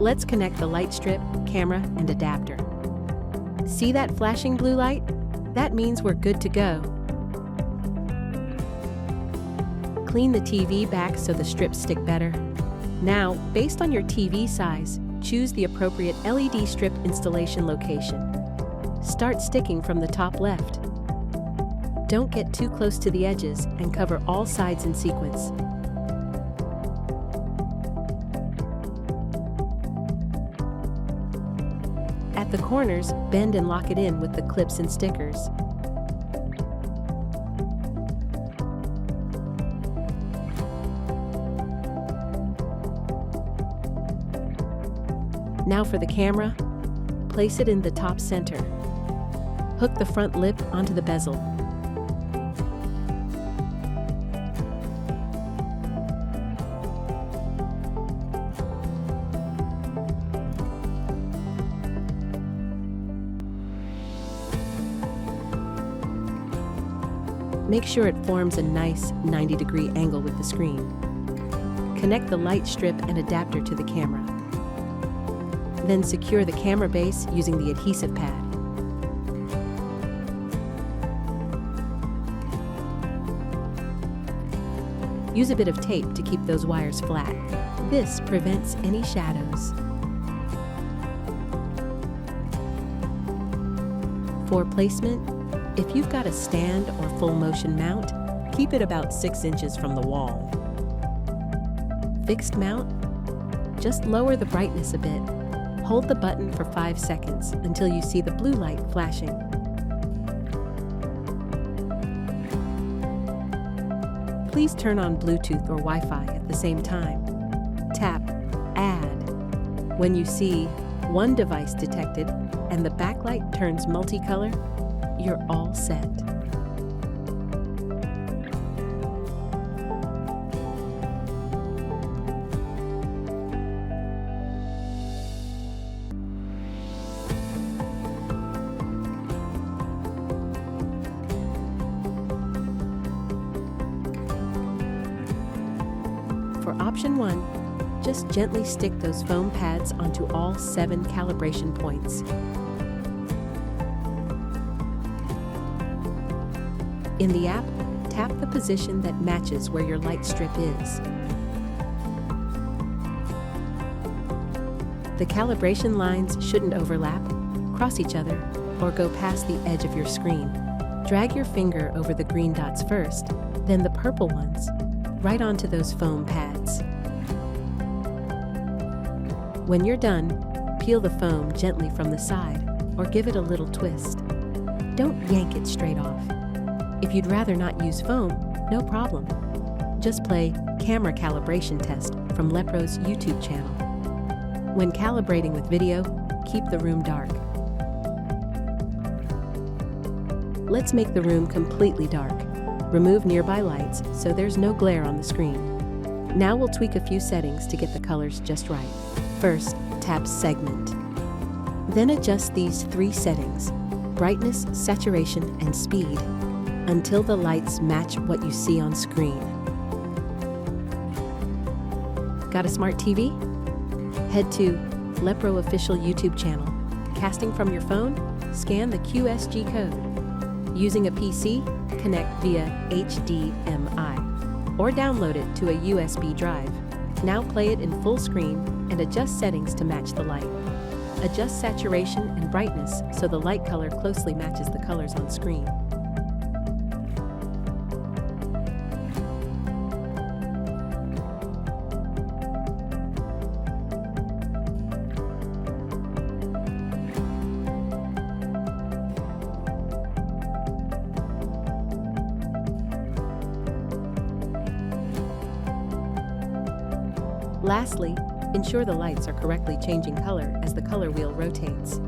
Let's connect the light strip, camera, and adapter. See that flashing blue light? That means we're good to go. Clean the TV back so the strips stick better. Now, based on your TV size, choose the appropriate LED strip installation location. Start sticking from the top left. Don't get too close to the edges and cover all sides in sequence. At the corners, bend and lock it in with the clips and stickers. Now for the camera, place it in the top center. Hook the front lip onto the bezel. Make sure it forms a nice 90-degree angle with the screen. Connect the light strip and adapter to the camera. Then secure the camera base using the adhesive pad. Use a bit of tape to keep those wires flat. This prevents any shadows. For placement, if you've got a stand or full motion mount, keep it about 6 inches from the wall. Fixed mount, just lower the brightness a bit. Hold the button for 5 seconds until you see the blue light flashing. Please turn on Bluetooth or Wi-Fi at the same time. Tap Add. When you see one device detected and the backlight turns multicolor, you're all set. For option 1, just gently stick those foam pads onto all 7 calibration points. In the app, tap the position that matches where your light strip is. The calibration lines shouldn't overlap, cross each other, or go past the edge of your screen. Drag your finger over the green dots first, then the purple ones, right onto those foam pads. When you're done, peel the foam gently from the side or give it a little twist. Don't yank it straight off. If you'd rather not use foam, no problem. Just play Camera Calibration Test from Lepro's YouTube channel. When calibrating with video, keep the room dark. Let's make the room completely dark. Remove nearby lights so there's no glare on the screen. Now we'll tweak a few settings to get the colors just right. First, tap Segment. Then adjust these 3 settings, brightness, saturation, and speed, until the lights match what you see on screen. Got a smart TV? Head to Lepro official YouTube channel. Casting from your phone? Scan the QSG code. Using a PC? Connect via HDMI or download it to a USB drive. Now play it in full screen and adjust settings to match the light. Adjust saturation and brightness so the light color closely matches the colors on screen. Lastly, ensure the lights are correctly changing color as the color wheel rotates.